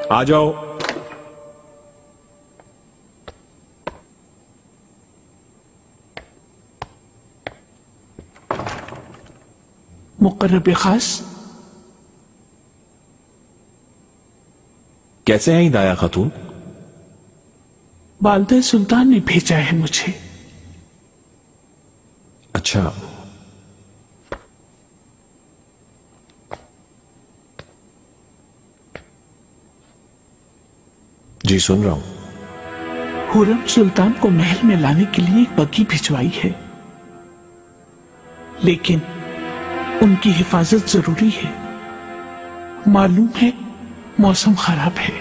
आ जाओ। मुकर्रब खास, कैसे हैं दाया खातून? वालिदा सुल्तान ने भेजा है मुझे। अच्छा, जी सुन रहा हूं। हुर्रम सुल्तान को महल में लाने के लिए एक बग्घी भिजवाई है, लेकिन उनकी हिफाजत जरूरी है। मालूम है मौसम खराब है।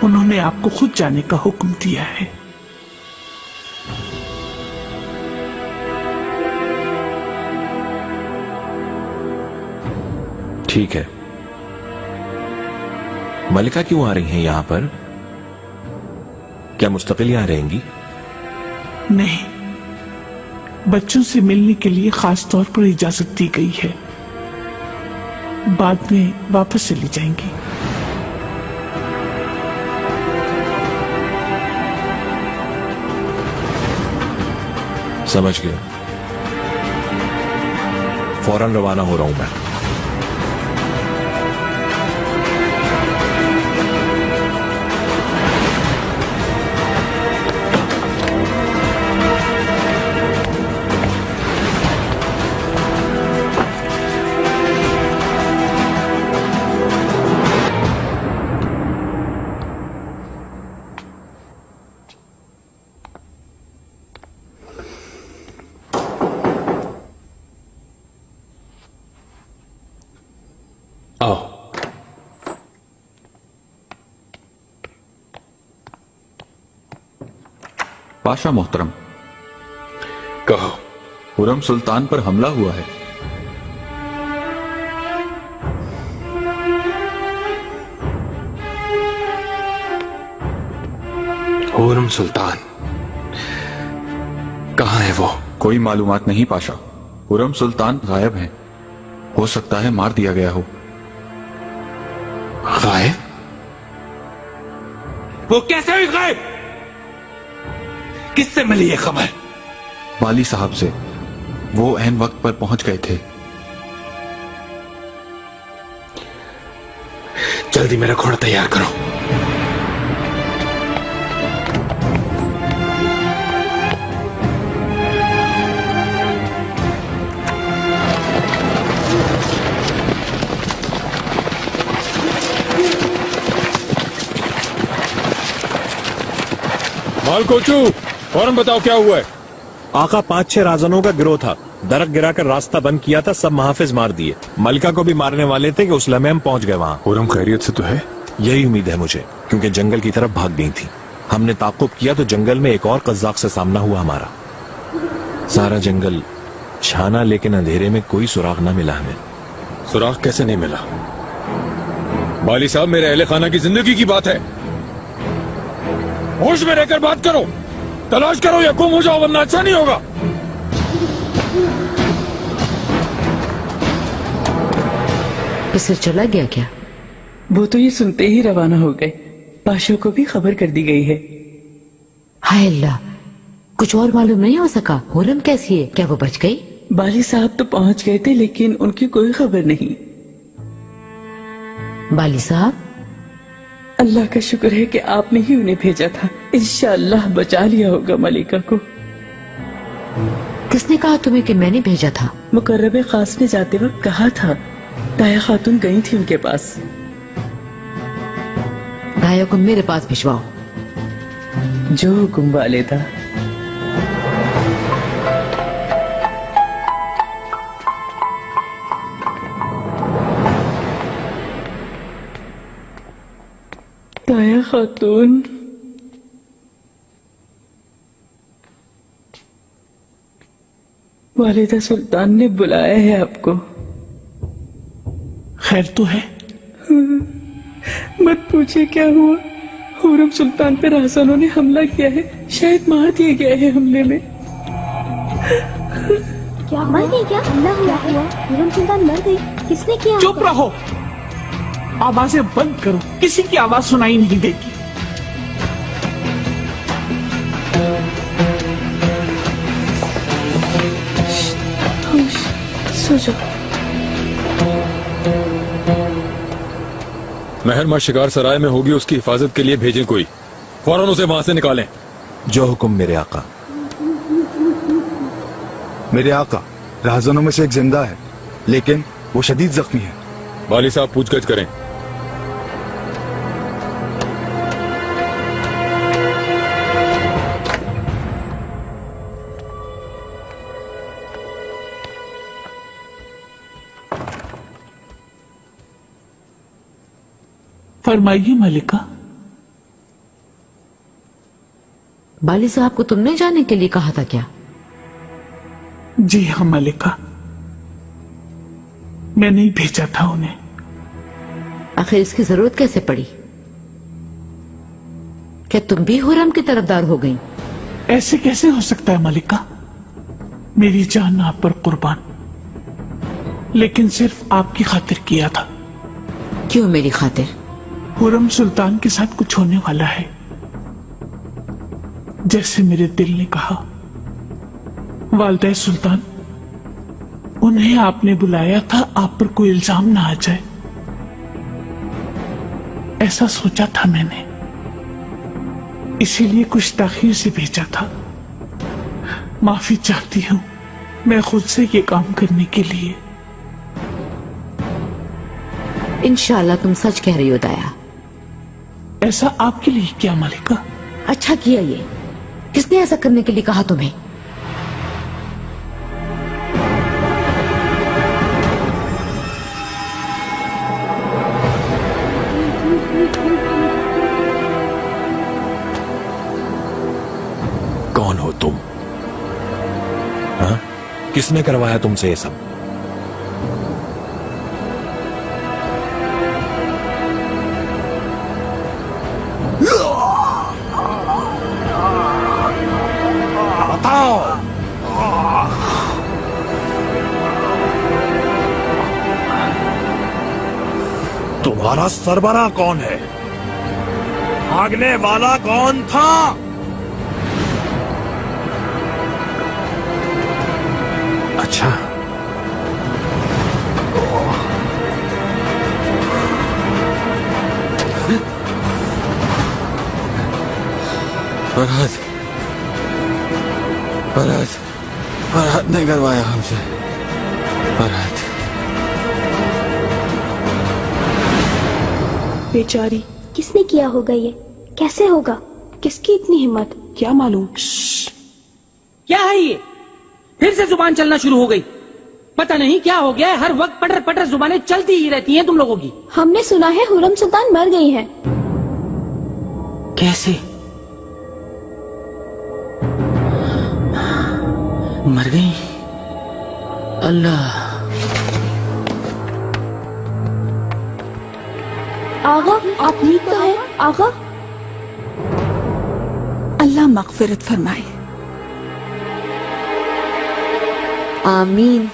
उन्होंने आपको खुद जाने का हुक्म दिया है। ठीक है। मलिका क्यों आ रही हैं यहां पर? क्या मुस्तकिल यहां रहेंगी? नहीं, बच्चों से मिलने के लिए खास तौर पर इजाजत दी गई है। बाद में वापस चली जाएंगी। समझ गया। फौरन रवाना हो रहा हूं मैं। आओ। पाशा मोहतरम, कहो। हुर्रम सुल्तान पर हमला हुआ है। हुर्रम सुल्तान कहां है वो? कोई मालूमात नहीं पाशा। हुर्रम सुल्तान गायब हैं। हो सकता है मार दिया गया हो। गायब? वो कैसे हुई गायब? किससे मिली ये खबर? वाली साहब से। वो ऐन वक्त पर पहुंच गए थे। जल्दी मेरा घोड़ा तैयार करो। मालकोचू, फौरन बताओ क्या हुआ है? आका 5-6 राजनों का गिरोह था। दरक गिराकर रास्ता बंद किया था, सब महाफिज मार दिए। मलिका को भी मारने वाले थे कि उस लम्हे हम पहुंच गए वहां। हुर्रम खैरियत से तो है? यही उम्मीद है मुझे, क्योंकि जंगल की तरफ भाग गई थी। हमने ताक़ुब किया तो जंगल में एक और कज़्ज़ाक़ से सामना हुआ हमारा। सारा जंगल छाना, लेकिन अंधेरे में कोई सुराग न मिला हमें। सुराग कैसे नहीं मिला? वाली साहब, मेरे अहले खाना की जिंदगी की बात है। होश में रहकर बात करो। तलाश करो या गुम हो जाओ, वरना अच्छा नहीं होगा। पिसर चला गया क्या? वो तो ये सुनते ही रवाना हो गए। पाशा को भी खबर कर दी गई है। हाय अल्लाह, कुछ और मालूम नहीं हो सका। हुर्रम कैसी है? क्या वो बच गई? बाली साहब तो पहुंच गए थे, लेकिन उनकी कोई खबर नहीं। बाली साहब? अल्लाह का शुक्र है कि आपने ही उन्हें भेजा था। इंशाअल्लाह बचा लिया होगा मलिका को। किसने कहा तुम्हें कि मैंने भेजा था? मुकर्रब खास ने जाते वक्त कहा था। दाया खातून गई थी उनके पास। दाया को मेरे पास भिजवाओ। जो हुक्म वाले था। दाया खातून, वालिदा सुल्तान ने बुलाया है आपको। खैर तो है? मत पूछिए क्या हुआ। हुर्रम सुल्तान पे राजनों ने हमला किया है। शायद मार दिए गए हैं हमले में। क्या मर गई? क्या हमला हुआ है? हुर्रम सुल्तान मर गई? किसने किया? चुप रहो। आवाजें बंद करो, किसी की आवाज सुनाई नहीं देगी। सो जाओ। महरमा शिकार सराय में होगी, उसकी हिफाजत के लिए भेजें कोई, फौरन उसे वहां से निकालें। जो हुक्म मेरे आका। मेरे आका, राहजनों में से एक जिंदा है, लेकिन वो शदीद जख्मी है। वाली साहब पूछगछ करें। फरमाइए मलिका। बाली साहब को तुमने जाने के लिए कहा था क्या? जी हाँ मलिका, मैंने ही भेजा था उन्हें। आखिर इसकी जरूरत कैसे पड़ी? क्या तुम भी हुरम की तरफदार हो गई? ऐसे कैसे हो सकता है मलिका? मेरी जान आप पर कुर्बान, लेकिन सिर्फ आपकी खातिर किया था। क्यों मेरी खातिर? हुरम सुल्तान के साथ कुछ होने वाला है, जैसे मेरे दिल ने कहा। वालिदा सुल्तान, उन्हें आपने बुलाया था, आप पर कोई इल्जाम ना आ जाए, ऐसा सोचा था मैंने, इसीलिए कुछ ताखीर से भेजा था। माफी चाहती हूं मैं खुद से ये काम करने के लिए। इंशाल्लाह तुम सच कह रही हो दया। ऐसा आपके लिए क्या मलिका? अच्छा किया ये। किसने ऐसा करने के लिए कहा तुम्हें? कौन हो तुम? हाँ? किसने करवाया तुमसे ये सब? तुम्हारा सरबरा कौन है? भागने वाला कौन था? अच्छा, फरहद, फरहद, फरहद ने करवाया हमसे। फरहद, बेचारी, किसने किया होगा ये? कैसे होगा? किसकी इतनी हिम्मत? क्या मालूम? क्या है ये? फिर से जुबान चलना शुरू हो गई। पता नहीं क्या हो गया है, हर वक्त पटर पटर जुबानें चलती ही रहती हैं तुम लोगों की। हमने सुना है हुरम सुल्तान मर गई हैं। कैसे मर गई? अल्लाह। आगा, आप ठीक तो है आगा? अल्लाह मगफिरत फरमाए। आमीन।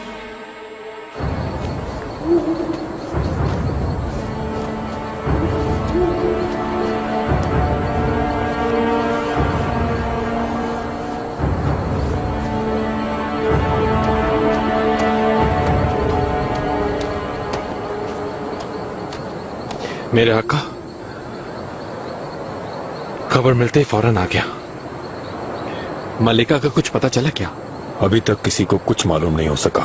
मेरे आका, खबर मिलते ही फौरन आ गया। मलिका का कुछ पता चला क्या? अभी तक किसी को कुछ मालूम नहीं हो सका।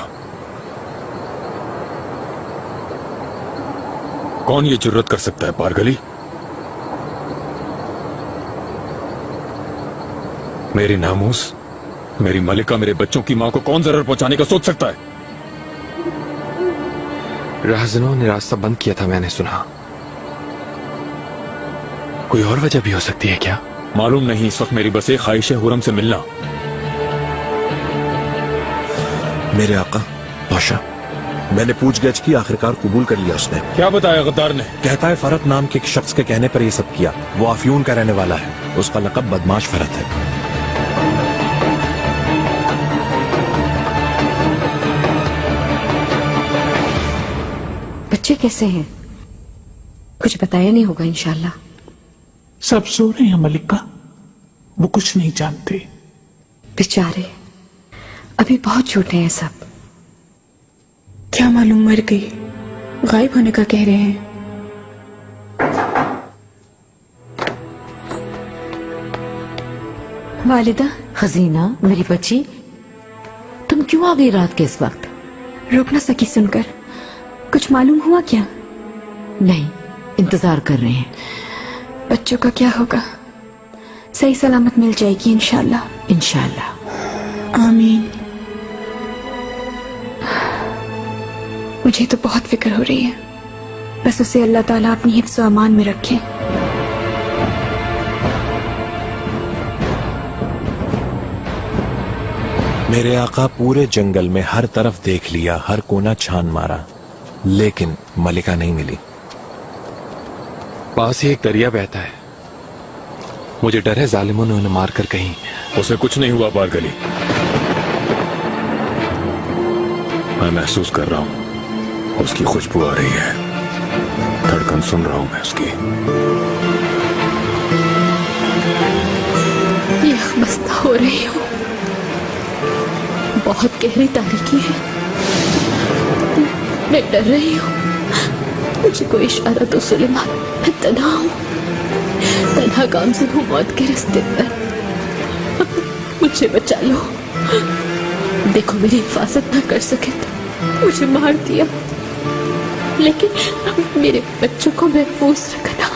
कौन ये जुर्रत कर सकता है पारगली? मेरी नामूस, मेरी मलिका, मेरे बच्चों की मां को कौन जरूर पहुंचाने का सोच सकता है? राहजनों ने रास्ता बंद किया था, मैंने सुना। कोई और वजह भी हो सकती है क्या? मालूम नहीं। इस वक्त मेरी बस एक ख्वाहिश है, हुरम से मिलना। मेरे आका पाशा, मैंने पूछगछ की, आखिरकार कबूल कर लिया उसने। क्या बताया गद्दार ने? कहता है फरत नाम के एक शख्स के कहने पर ये सब किया। वो अफ्यून का रहने वाला है, उसका लकब बदमाश फरत है। बच्चे कैसे हैं? कुछ बताया नहीं होगा इंशाल्लाह। सब सो रहे हैं मलिका, वो कुछ नहीं जानते। बेचारे अभी बहुत छोटे हैं सब। क्या मालूम मर गई, गायब होने का कह रहे हैं। वालिदा। हसीना मेरी बच्ची, तुम क्यों आ गई रात के इस वक्त? रोक ना सकी सुनकर। कुछ मालूम हुआ क्या? नहीं, इंतजार कर रहे हैं। बच्चों का क्या होगा? सही सलामत मिल जाएगी इंशाल्लाह। इंशाल्लाह। आमीन। मुझे तो बहुत फिक्र हो रही है, बस उसे अल्लाह ताला अपनी हिफ्ज़ व अमान में रखे। मेरे आका पूरे जंगल में हर तरफ देख लिया, हर कोना छान मारा, लेकिन मलिका नहीं मिली। पास ही एक दरिया बहता है, मुझे डर है जालिमों ने उन्हें मारकर कहीं। उसे कुछ नहीं हुआ बारगली, मैं महसूस कर रहा हूं, उसकी खुशबू आ रही है, धड़कन सुन रहा हूं मैं उसकी। यखमस्ता हो रही हूँ, बहुत गहरी तारीकी है, मैं डर रही हूँ। मुझे कोई इशारा तो सुलेमान, मैं तन्हा हूँ, तन्हा गामज़न हूँ मौत के रास्ते पर। मुझे बचा लो। देखो मेरी हिफाजत ना कर सके तो मुझे मार दिया, लेकिन मेरे बच्चों को महफूज रखना।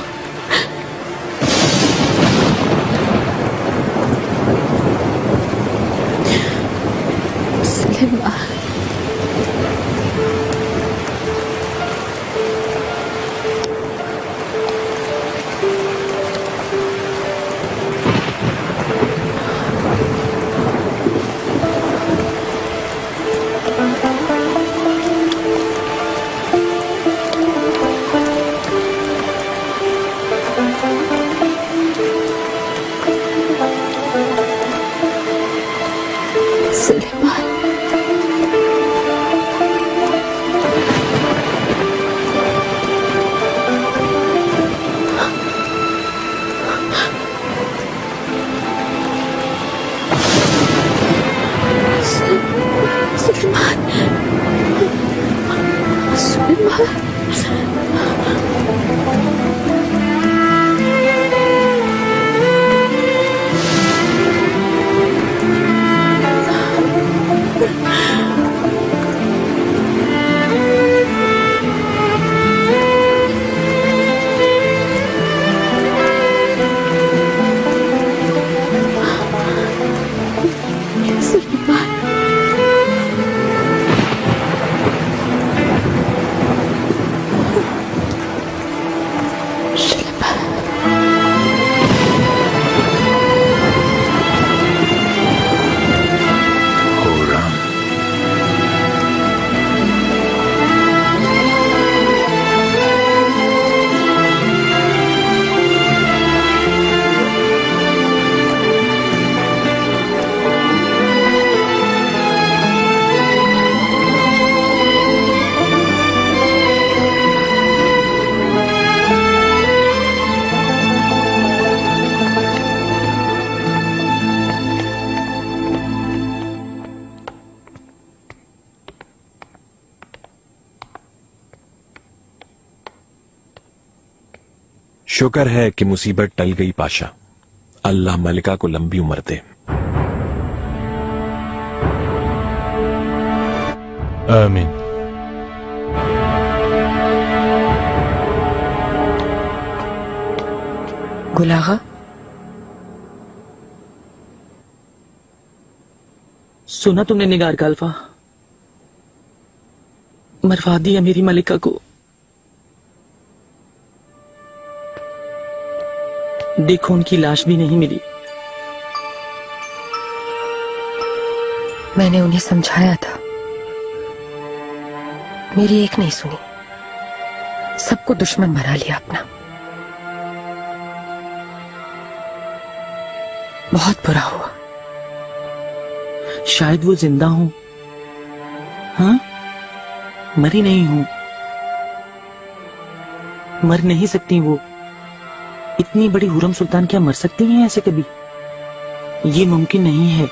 शुक्र है कि मुसीबत टल गई पाशा। अल्लाह मलिका को लंबी उम्र दे। आमीन। गुलागा, सुना तुमने निगार का अल्फा? मरवा दिया मेरी मलिका को। देखो उनकी लाश भी नहीं मिली। मैंने उन्हें समझाया था, मेरी एक नहीं सुनी, सबको दुश्मन बना लिया अपना। बहुत बुरा हुआ। शायद वो जिंदा हूं, हाँ, मरी नहीं हूं। मर नहीं सकती वो। इतनी बड़ी हुरम सुल्तान क्या मर सकती हैं ऐसे कभी? ये मुमकिन नहीं है।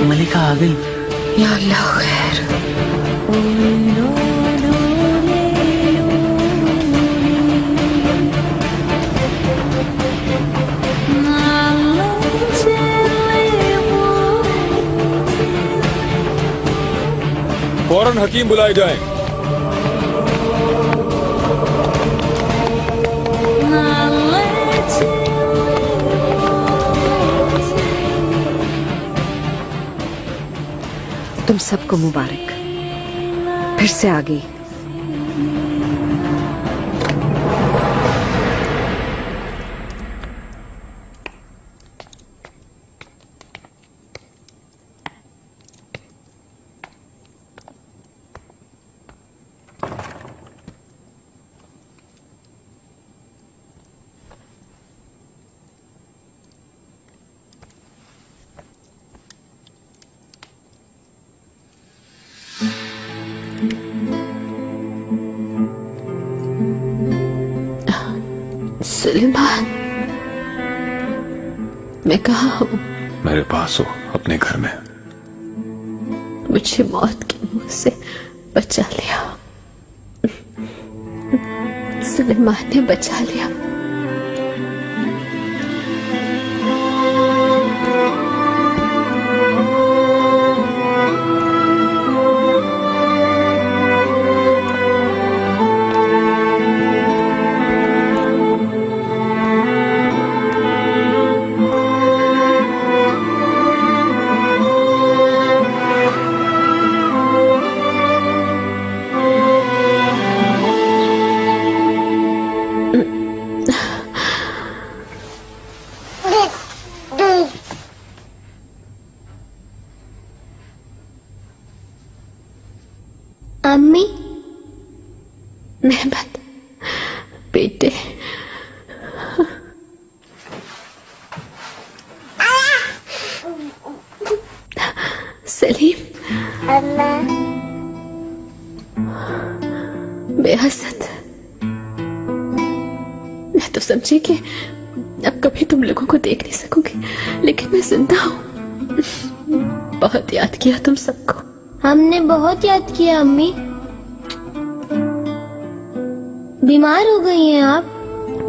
मलिका आ गई। या अल्लाह खैर। फौरन हकीम बुलाए जाएं। तुम सबको मुबारक, फिर से आ गई। सुलेमान, मैं कहाँ हूँ? मेरे पास हो, अपने घर में। मुझे मौत के मुंह से बचा लिया। सुलेमान ने बचा लिया। अम्मी, मेहमत बेटे, सलीम, बेहसत, मैं तो समझी कि अब कभी तुम लोगों को देख नहीं सकूंगी, लेकिन मैं जिंदा हूँ। बहुत याद किया तुम सबको। हमने बहुत याद किया अम्मी। बीमार हो गई हैं आप?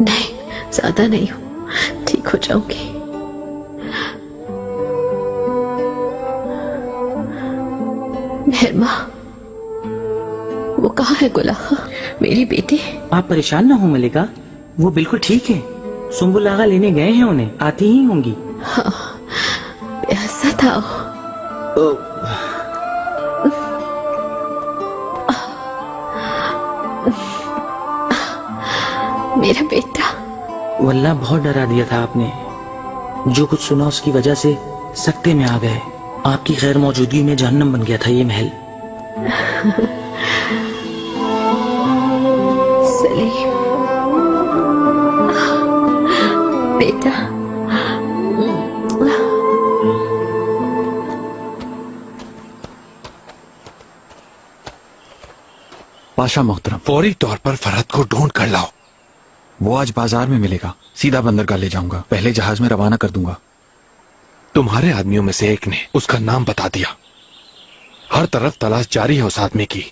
नहीं, ज्यादा नहीं हूँ, ठीक हो जाऊंगी। मेहरमा, वो कहाँ है गुलाहा, मेरी बेटी? आप परेशान ना हो मलिका, वो बिल्कुल ठीक है। सुम्बुल आगा लेने गए हैं उन्हें, आती ही होंगी। हाँ, ऐसा था। मेरा बेटा। वल्लाह बहुत डरा दिया था आपने। जो कुछ सुना उसकी वजह से सकते में आ गए। आपकी गैर मौजूदगी में जहन्नम बन गया था ये महल। सलीम बेटा, पाशा मोहतरम, फौरी तौर पर फरहत को ढूंढ कर लाओ। वो आज बाजार में मिलेगा, सीधा बंदरगाह ले जाऊंगा, पहले जहाज में रवाना कर दूंगा। तुम्हारे आदमियों में से एक ने उसका नाम बता दिया। हर तरफ तलाश जारी है उस आदमी की।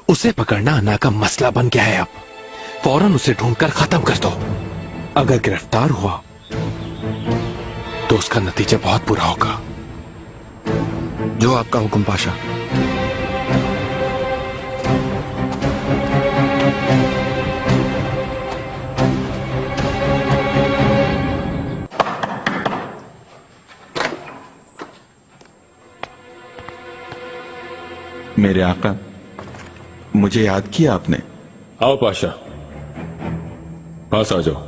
उसे पकड़ना अना का मसला बन गया है अब। फौरन उसे ढूंढकर खत्म कर दो। अगर गिरफ्तार हुआ तो उसका नतीजा बहुत बुरा होगा। जो आपका हुक्म पाशा। मेरे आका, मुझे याद किया आपने? आओ पाशा, पास आ जाओ।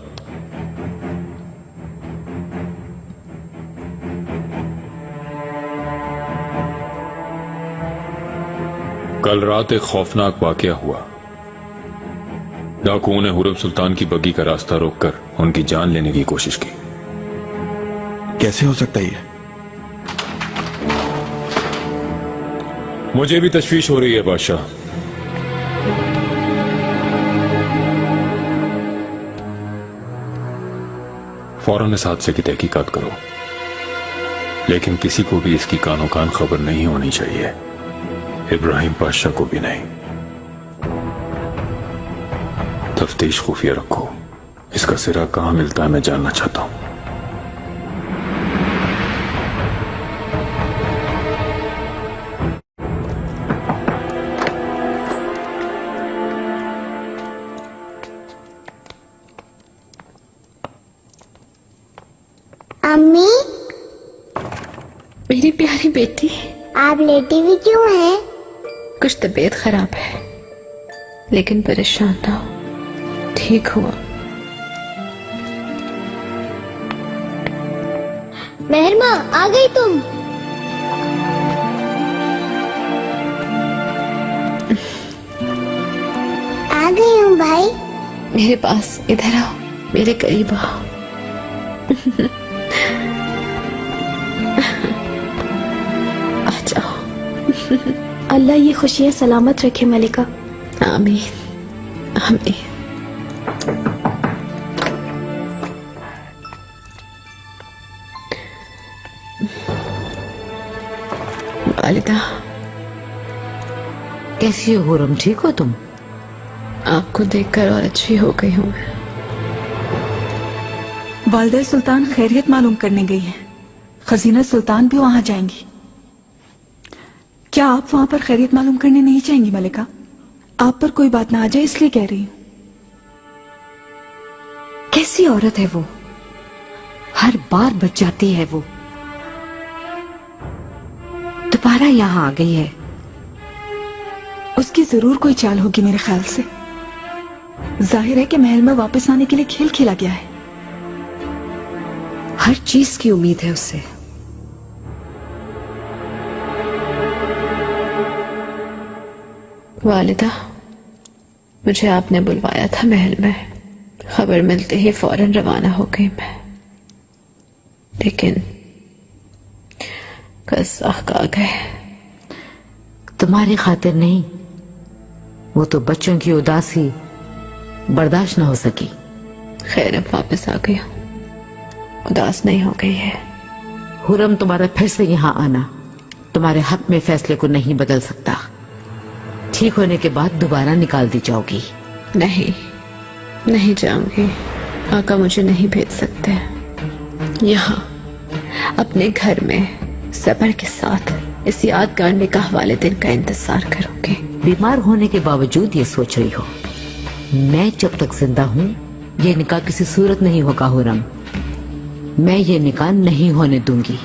कल रात एक खौफनाक वाकया हुआ। डाकुओं ने हुरम सुल्तान की बग्गी का रास्ता रोककर उनकी जान लेने की कोशिश की। कैसे हो सकता है ये? मुझे भी तशवीश हो रही है बादशाह। फौरन इस हादसे की तहकीकात करो, लेकिन किसी को भी इसकी कानो कान खबर नहीं होनी चाहिए, इब्राहिम पाशा को भी नहीं। तफ्तीश खुफिया रखो, इसका सिरा कहां मिलता है मैं जानना चाहता हूं। अम्मी, मेरी प्यारी बेटी, आप लेटी हुई क्यों हैं? कुछ तबीयत खराब है, लेकिन परेशान ना हो, ठीक हुआ। मेहरमा, आ गई तुम? आ गई हूँ भाई। मेरे पास इधर आओ, मेरे करीब आओ। आ जाओ। अल्लाह ये खुशियाँ सलामत रखे मलिका। आमीन आमीन। वालिदा, कैसी हो हुरम, ठीक हो तुम? आपको देखकर और अच्छी हो गई हूँ मैं। वालिदा सुल्तान खैरियत मालूम करने गई हैं। खजीना सुल्तान भी वहां जाएंगी। क्या आप वहां पर खैरियत मालूम करने नहीं जाएंगी मलिका? आप पर कोई बात ना आ जाए इसलिए कह रही हूँ। कैसी औरत है वो, हर बार बच जाती है वो, दोबारा यहाँ आ गई है। उसकी जरूर कोई चाल होगी मेरे ख्याल से। जाहिर है कि महल में वापस आने के लिए खेल खेला गया है। हर चीज की उम्मीद है उससे। वालिदा, मुझे आपने बुलवाया था महल में। खबर मिलते ही फौरन रवाना हो गई मैं, लेकिन कज़ाक आ गए। तुम्हारी खातिर नहीं, वो तो बच्चों की उदासी बर्दाश्त न हो सकी। खैर, अब वापस आ गई हूँ, उदास नहीं हो गई है। हुरम, तुम्हारा फिर से यहाँ आना तुम्हारे हक में फैसले को नहीं बदल सकता। ठीक होने के बाद दोबारा निकाल दी जाओगी। नहीं, नहीं जाऊंगी। आका मुझे नहीं भेज सकते। यहाँ अपने घर में सब्र के साथ इस यादगार निकाह वाले दिन का इंतजार करूंगी। बीमार होने के बावजूद ये सोच रही हो, मैं जब तक जिंदा हूँ ये निकाह किसी सूरत नहीं होगा हुरम। मैं ये निकाह नहीं होने दूंगी।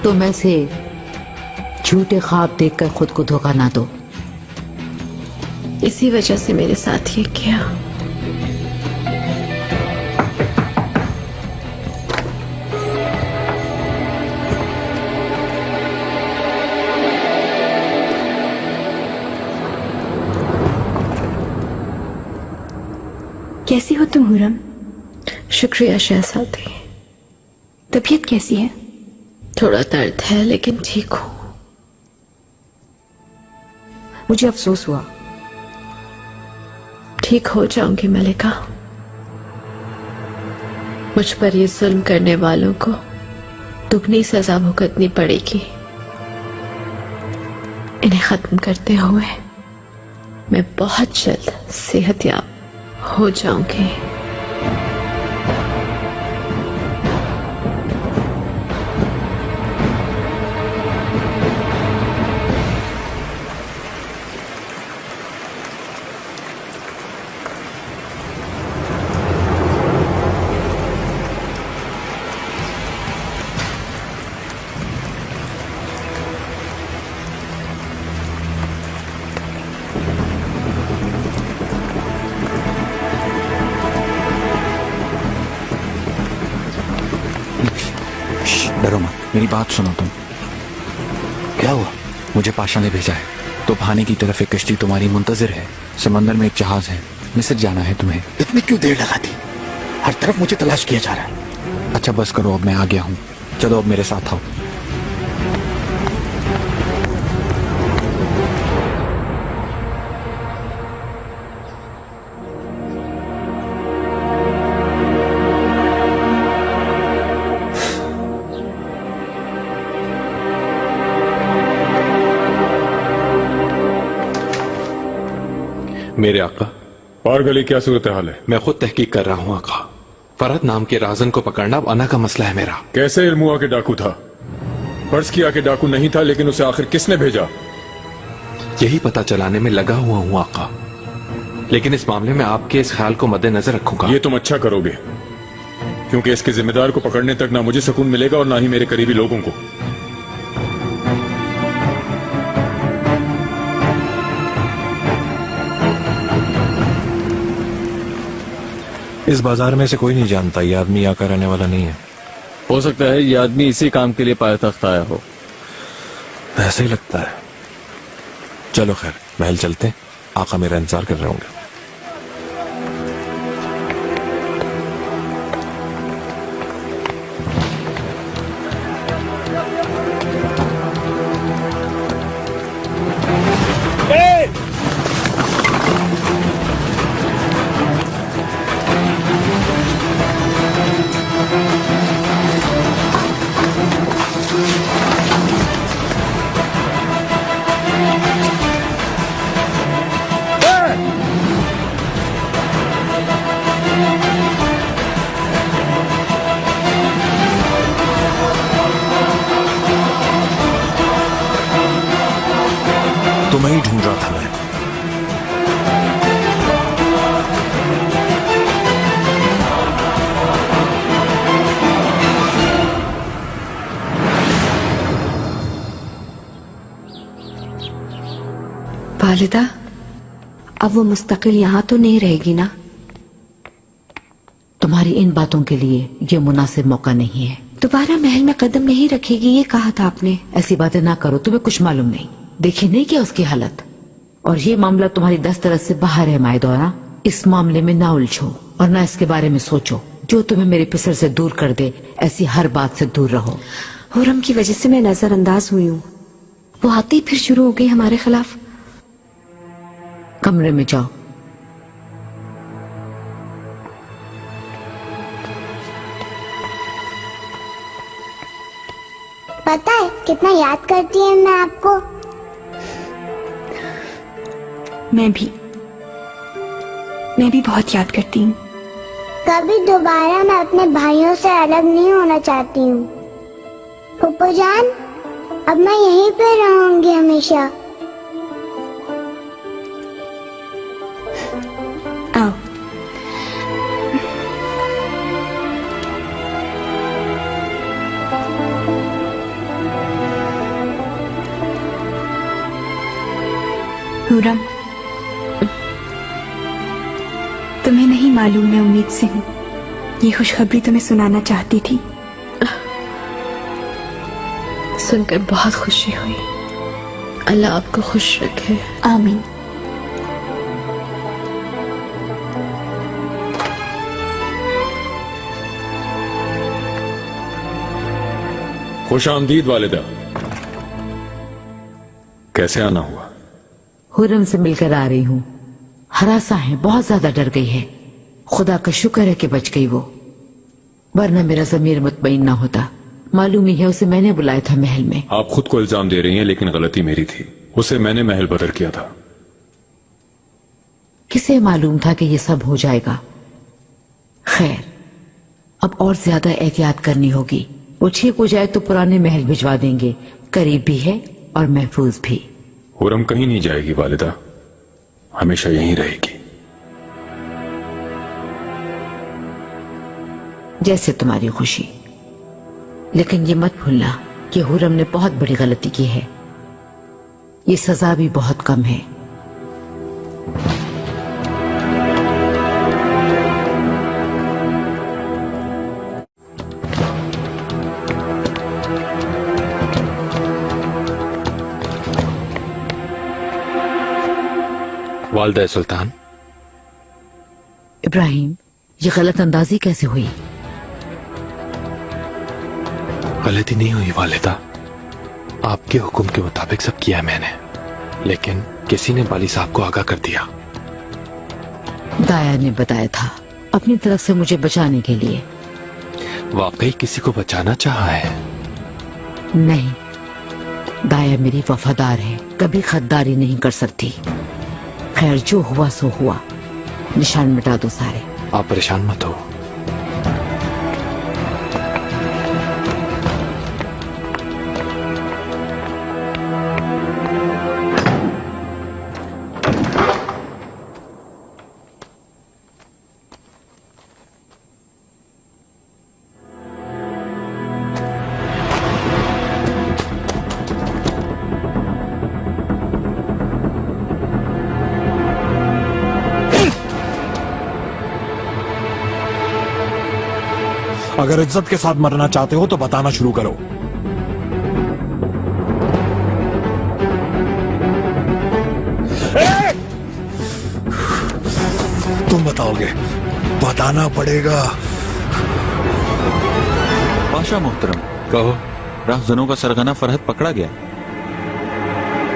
तुम ऐसे झूठे ख्वाब देखकर खुद को धोखा ना दो। इसी वजह से मेरे साथ ये किया। कैसी हो तुम हुरम? शुक्रिया शहजादी। तबीयत कैसी है? थोड़ा दर्द है, लेकिन ठीक हूँ। मुझे अफसोस हुआ। ठीक हो जाऊंगी मलिका। मुझ पर ये जुल्म करने वालों को दुगनी सजा भुगतनी पड़ेगी। इन्हें खत्म करते हुए मैं बहुत जल्द सेहतयाब हो जाऊंगी। डरो मत, मेरी बात सुनो तुम। क्या हुआ? मुझे पाशा ने भेजा है, तो भाने की तरफ एक कश्ती तुम्हारी मुंतजिर है। समंदर में एक जहाज है, मिस्र जाना है तुम्हें। इतनी क्यों देर लगा दी? हर तरफ मुझे तलाश किया जा रहा है। अच्छा बस करो, अब मैं आ गया हूँ। चलो अब मेरे साथ आओ। मेरे आका। और गली क्या सूरत हाल है? मैं खुद तहकीक कर रहा हूँ आका। फरहत नाम के राजन को पकड़ना अब अना का मसला है मेरा। कैसे इल्म हुआ कि डाकू था? फर्ज किया कि डाकू नहीं था, लेकिन उसे आखिर किसने भेजा? यही पता चलाने में लगा हुआ हूँ आका, लेकिन इस मामले में आपके इस ख्याल को मद्देनजर रखूंगा। ये तुम अच्छा करोगे, क्योंकि इसके जिम्मेदार को पकड़ने तक ना मुझे सुकून मिलेगा और ना ही मेरे करीबी लोगों को। इस बाजार में से कोई नहीं जानता, ये आदमी यहाँ का रहने वाला नहीं है। हो सकता है ये आदमी इसी काम के लिए पायतख्त आया हो। ऐसे ही लगता है। चलो खैर, महल चलते हैं, आका मेरा इंतजार कर रहे होंगे। तुम्हें ही ढूंढ रहा था मैं। वालिदा, अब वो मुस्तकिल यहाँ तो नहीं रहेगी ना? तुम्हारी इन बातों के लिए ये मुनासिब मौका नहीं है। दोबारा महल में कदम नहीं रखेगी, ये कहा था आपने। ऐसी बातें ना करो, तुम्हें कुछ मालूम नहीं। देखी नहीं क्या उसकी हालत? और ये मामला तुम्हारी दस्तरस से बाहर है मायदौरा। इस मामले में ना उलझो और ना इसके बारे में सोचो। जो तुम्हें मेरे फिसर से दूर कर दे, ऐसी हर बात से दूर रहो। हुरम की वजह से मैं नजरअंदाज हुई हूँ। वो आते ही फिर शुरू हो गई हमारे खिलाफ। कमरे में जाओ। पता है कितना याद करती है मैं आपको। मैं भी बहुत याद करती हूँ। कभी दोबारा मैं अपने भाइयों से अलग नहीं होना चाहती हूँ। फूफो जान, अब मैं यहीं पे रहूंगी हमेशा। आओ। हुरम, तुम्हें नहीं मालूम मैं उम्मीद से हूँ। ये खुशखबरी तुम्हें सुनाना चाहती थी। सुनकर बहुत खुशी हुई। अल्लाह आपको खुश रखे। आमीन। खुश आमदीद वालिदा। कैसे आना हुआ? हुरम से मिलकर आ रही हूँ। हरासा है, बहुत ज्यादा डर गई है। खुदा का शुक्र है कि बच गई वो, वरना मेरा ज़मीर मुतमईन ना होता। मालूम ही है उसे मैंने बुलाया था महल में। आप खुद को इल्जाम दे रही हैं, लेकिन गलती मेरी थी। उसे मैंने महल बदर किया था। किसे मालूम था कि ये सब हो जाएगा? खैर, अब और ज्यादा एहतियात करनी होगी। वो ठीक हो जाए तो पुराने महल भिजवा देंगे। करीब भी है और महफूज भी। हुरम कहीं नहीं जाएगी वालिदा, हमेशा यहीं रहेगी। जैसे तुम्हारी खुशी। लेकिन ये मत भूलना कि हुरम ने बहुत बड़ी गलती की है। ये सजा भी बहुत कम है। वालिदा सुल्तान। इब्राहिम, ये गलत अंदाजी कैसे हुई? गलती नहीं हुई वालिदा, आपके हुक्म के मुताबिक सब किया मैंने, लेकिन किसी ने बाली साहब को आगाह कर दिया। दाया ने बताया था अपनी तरफ से मुझे बचाने के लिए। वाकई किसी को बचाना चाहा है? नहीं, दाया मेरी वफादार है, कभी खद्दारी नहीं कर सकती। खैर जो हुआ सो हुआ, निशान मिटा दो सारे। आप परेशान मत हो। अगर इज्जत के साथ मरना चाहते हो तो बताना शुरू करो। तुम बताओगे? बताना पड़ेगा। पाशा मोहतरम, कहो। राहजनों का सरगना फरहत पकड़ा गया।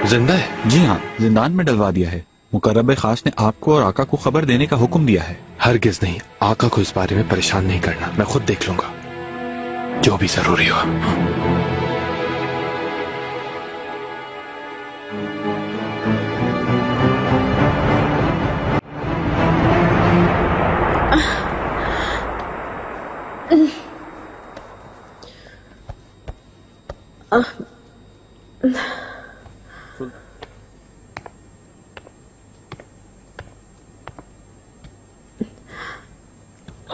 जिंदा है? जी हाँ, जिंदान में डलवा दिया है। मुकर्रब खास ने आपको और आका को खबर देने का हुक्म दिया है। हरगिज नहीं, आका को इस बारे में परेशान नहीं करना, मैं खुद देख लूंगा जो भी जरूरी हो।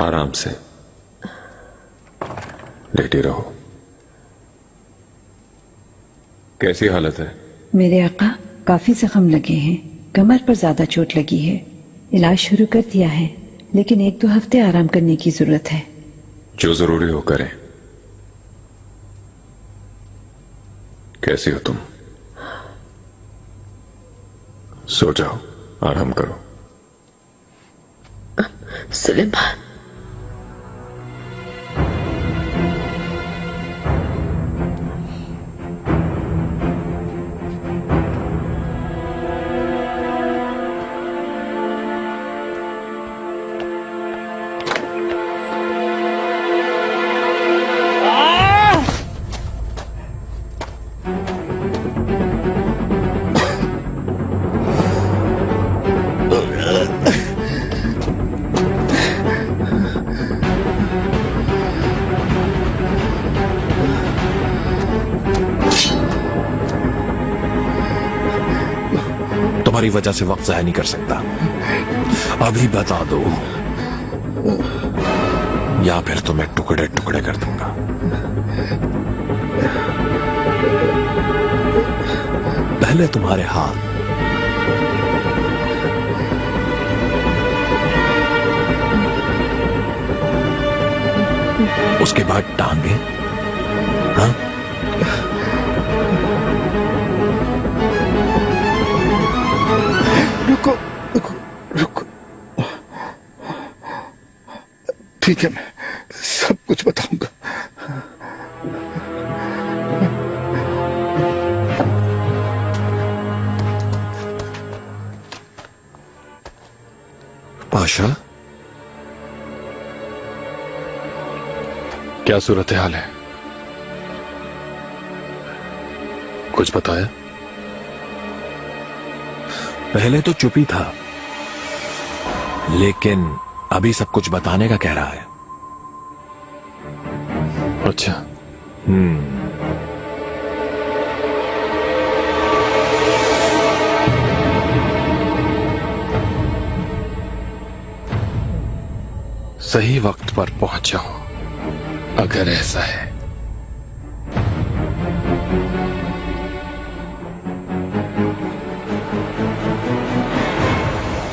आराम से लेटे रहो। कैसी हालत है? मेरे आका काफी जख्म लगे हैं, कमर पर ज्यादा चोट लगी है। इलाज शुरू कर दिया है, लेकिन 1-2 हफ्ते आराम करने की जरूरत है। जो जरूरी हो करें। कैसी हो तुम? सो जाओ, आराम करो। सुलेमान, तुम्हारी वजह से वक्त जाया नहीं कर सकता। अभी बता दो या फिर तुम्हें टुकड़े टुकड़े कर दूंगा। पहले तुम्हारे हाथ, उसके बाद टांगे। हाँ, रुको रुको रुको, ठीक है, मैं सब कुछ बताऊंगा। पाशा, क्या सूरत हाल है? कुछ बताया? पहले तो चुप ही था, लेकिन अभी सब कुछ बताने का कह रहा है। अच्छा। सही वक्त पर पहुंचा हूं, अगर ऐसा है।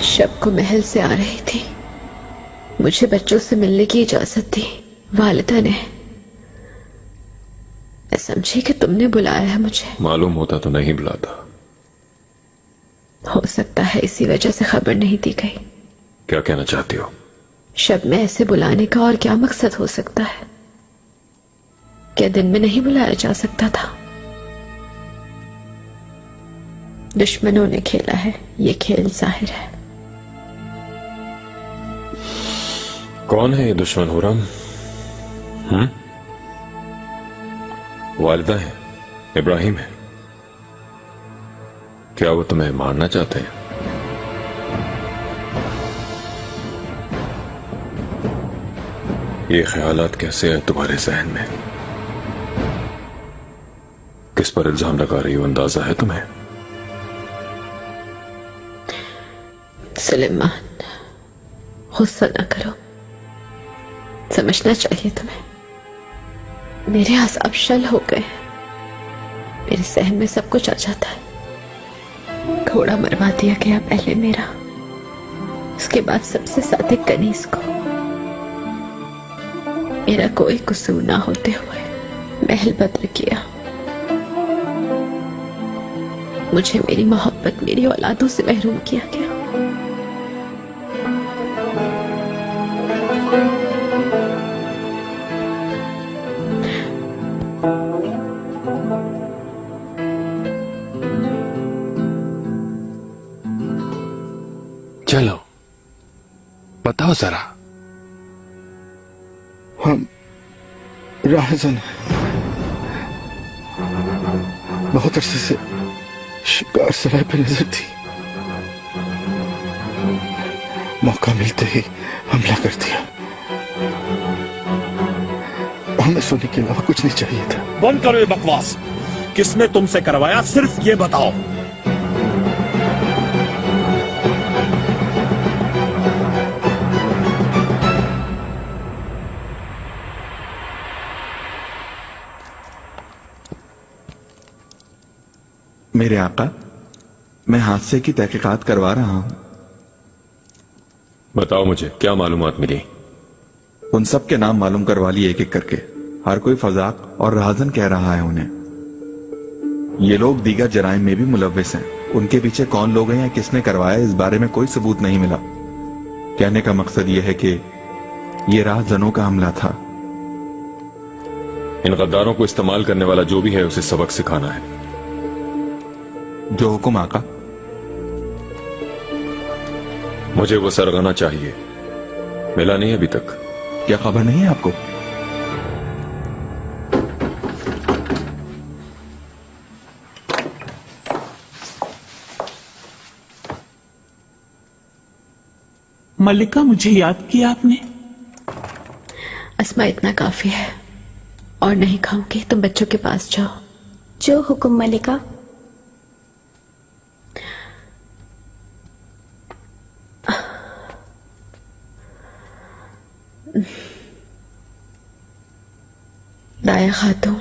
शब को महल से आ रही थी, मुझे बच्चों से मिलने की इजाजत दी वालिदा ने। मैं समझी कि तुमने बुलाया है मुझे। मालूम होता तो नहीं बुलाता। हो सकता है इसी वजह से खबर नहीं दी गई। क्या कहना चाहती हो? शब में ऐसे बुलाने का और क्या मकसद हो सकता है? क्या दिन में नहीं बुलाया जा सकता था? दुश्मनों ने खेला है ये खेल, जाहिर है। कौन है ये दुश्मन हुरम? वालिदा है, इब्राहिम है। क्या वो तुम्हें मारना चाहते हैं? ये ख्यालात कैसे हैं तुम्हारे जहन में? किस पर इल्जाम लगा रही हो, अंदाजा है तुम्हें? सुलेमान, गुस्सा ना करो। समझना चाहिए तुम्हें, मेरे आसाब शल हो गए। मेरे सहन में सब कुछ आ जाता है। घोड़ा मरवा दिया गया पहले मेरा, उसके बाद सबसे सादिक कनीज को। मेरा कोई कसूर ना होते हुए महल बदर किया। मुझे मेरी मोहब्बत, मेरी औलादों से महरूम किया गया। चलो बताओ जरा। हम राहजन बहुत अरसे से शिकार सराय पे नजर थी। मौका मिलते ही हमला कर दिया। हमें सोने के अलावा कुछ नहीं चाहिए था। बंद करो ये बकवास। किसने तुमसे करवाया, सिर्फ ये बताओ। मेरे आका, मैं हादसे की तहकीकात करवा रहा हूं। बताओ मुझे, क्या मालूमात मिली? उन सब के नाम मालूम करवा लिए एक एक करके। हर कोई फजाक और राहजन कह रहा है उन्हें। ये लोग दीगर जराइम में भी मुलव्विस हैं। उनके पीछे कौन लोग हैं या किसने करवाया, इस बारे में कोई सबूत नहीं मिला। कहने का मकसद यह है कि ये राहजनों का हमला था। इन गद्दारों को इस्तेमाल करने वाला जो भी है उसे सबक सिखाना है। जो हुक्म आका। मुझे वो सरगना चाहिए, मिला नहीं अभी तक। क्या खबर नहीं है आपको? मलिका, मुझे याद किया आपने? अस्मा, इतना काफी है और नहीं खाऊंगी। तुम बच्चों के पास जाओ। जो हुक्म मलिका। दाया खातून,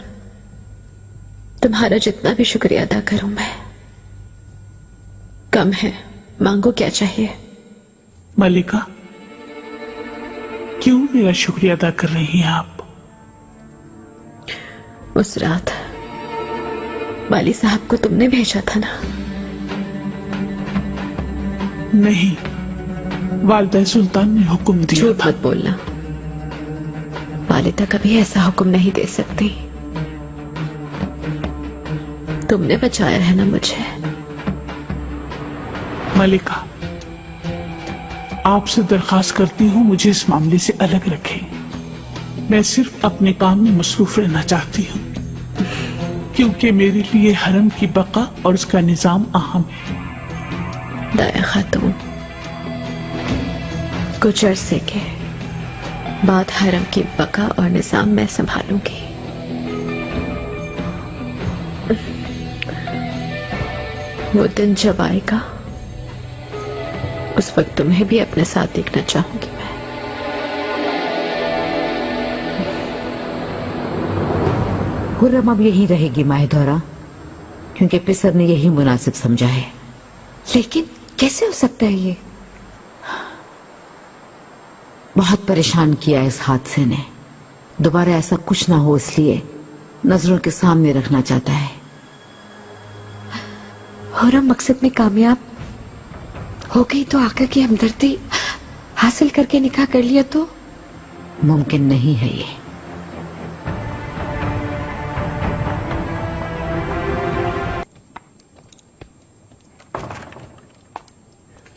तुम्हारा जितना भी शुक्रिया अदा करूं मैं कम है। मांगो, क्या चाहिए? मलिका, क्यों मेरा शुक्रिया अदा कर रही हैं आप? उस रात वाली साहब को तुमने भेजा था ना? नहीं, वालिदा सुल्तान ने हुक्म दिया। झूठ मत बोलना। वालिदा कभी ऐसा हुक्म नहीं दे सकती। तुमने बचाया है ना मुझे। मलिका, आपसे दरखास्त करती हूँ मुझे इस मामले से अलग रखें। मैं सिर्फ अपने काम में मसरूफ रहना चाहती हूँ, क्योंकि मेरे लिए हरम की बका और उसका निजाम अहम है। दाया खातून, कुछ अरसे के बाद हरम की बका और निजाम मैं संभालूंगी। वो दिन जब आएगा उस वक्त तुम्हें भी अपने साथ देखना चाहूंगी मैं। हुर्रम अब यही रहेगी माहिदौरा, क्योंकि पिसर ने यही मुनासिब समझा है। लेकिन कैसे हो सकता है ये? बहुत परेशान किया इस हादसे ने। दोबारा ऐसा कुछ ना हो इसलिए नजरों के सामने रखना चाहता है। हुर्रम मकसद में कामयाब हो गई तो आका की हमदर्दी हासिल करके निकाह कर लिया तो? मुमकिन नहीं है ये।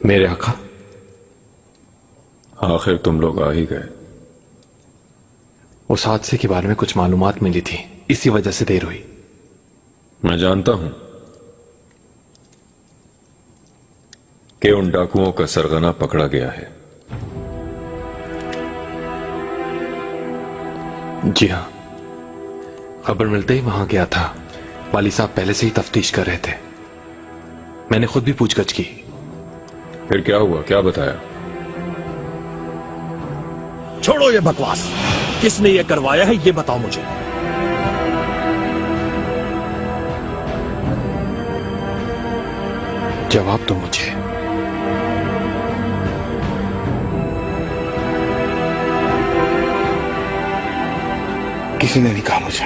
मेरे आका, आखिर तुम लोग आ ही गए। उस हादसे के बारे में कुछ मालूमात मिली थी, इसी वजह से देर हुई। मैं जानता हूं कि उन डाकुओं का सरगना पकड़ा गया है। जी हाँ, खबर मिलते ही वहां गया था। वाली साहब पहले से ही तफ्तीश कर रहे थे। मैंने खुद भी पूछगछ की। फिर क्या हुआ, क्या बताया? छोड़ो ये बकवास, किसने ये करवाया है ये बताओ मुझे। जवाब दो मुझे। किसी ने नहीं कहा मुझे।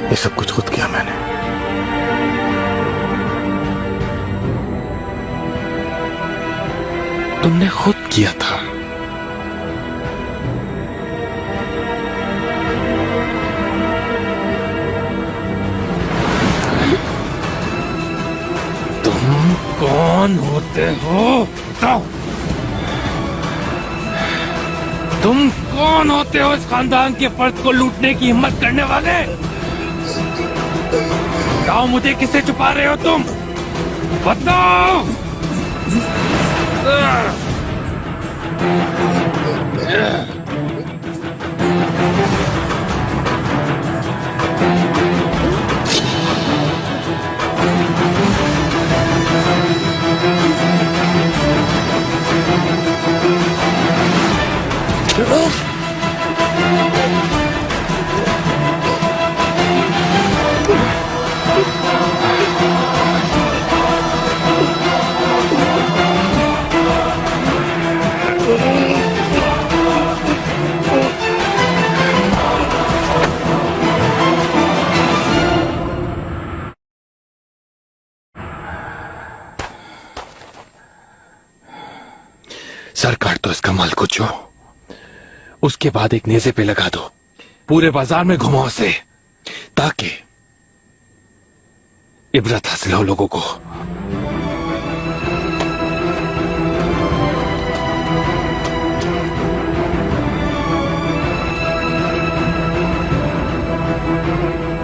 ये सब कुछ खुद किया मैंने। तुमने खुद किया था? तुम कौन होते हो बताओ। तुम कौन होते हो इस खानदान के फर्द को लूटने की हिम्मत करने वाले? बताओ मुझे, किसे छुपा रहे हो तुम? बताओ। सर काट दो इसका, माल कुचो। उसके बाद एक नेज़े पे लगा दो, पूरे बाजार में घुमाओ उसे, ताकि इबरत हासिल हो लोगों को।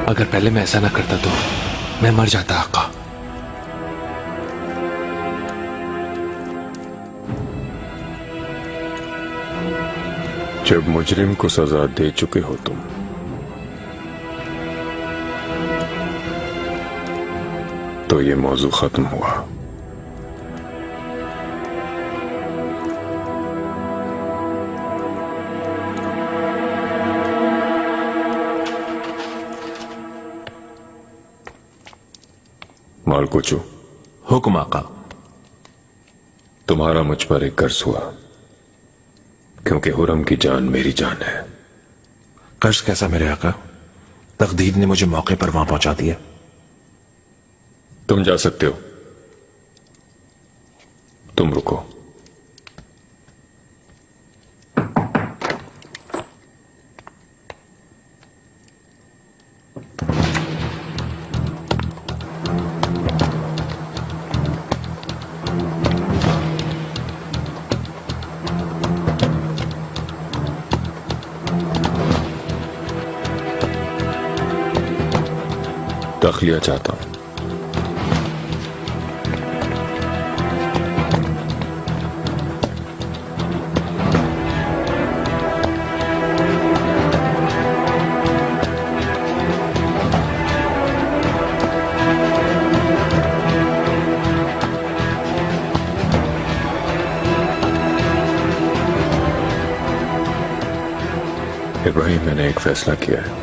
अगर पहले मैं ऐसा ना करता तो मैं मर जाता आका। जब मुजरिम को सजा दे चुके हो तुम, तो ये मौजू खत्म हुआ। मालकुचू, हुक्म आका। तुम्हारा मुझ पर एक कर्ज हुआ, क्योंकि हुरम की जान मेरी जान है। कर्ज कैसा मेरे आका? तकदीर ने मुझे मौके पर वहां पहुंचा दिया। तुम जा सकते हो, तुम रुको। तखलिया चाहता हूं। इब्राहिम, मैंने एक फैसला किया है।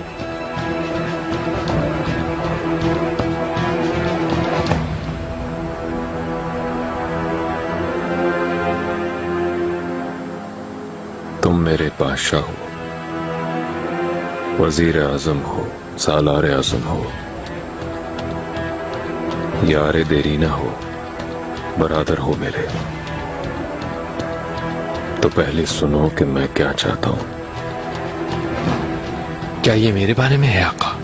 तुम मेरे बादशाह हो, वजीर आजम हो, सालार आजम हो, यारे देरीना हो, बरादर हो मेरे। तो पहले सुनो कि मैं क्या चाहता हूं। क्या ये मेरे बारे में है आका?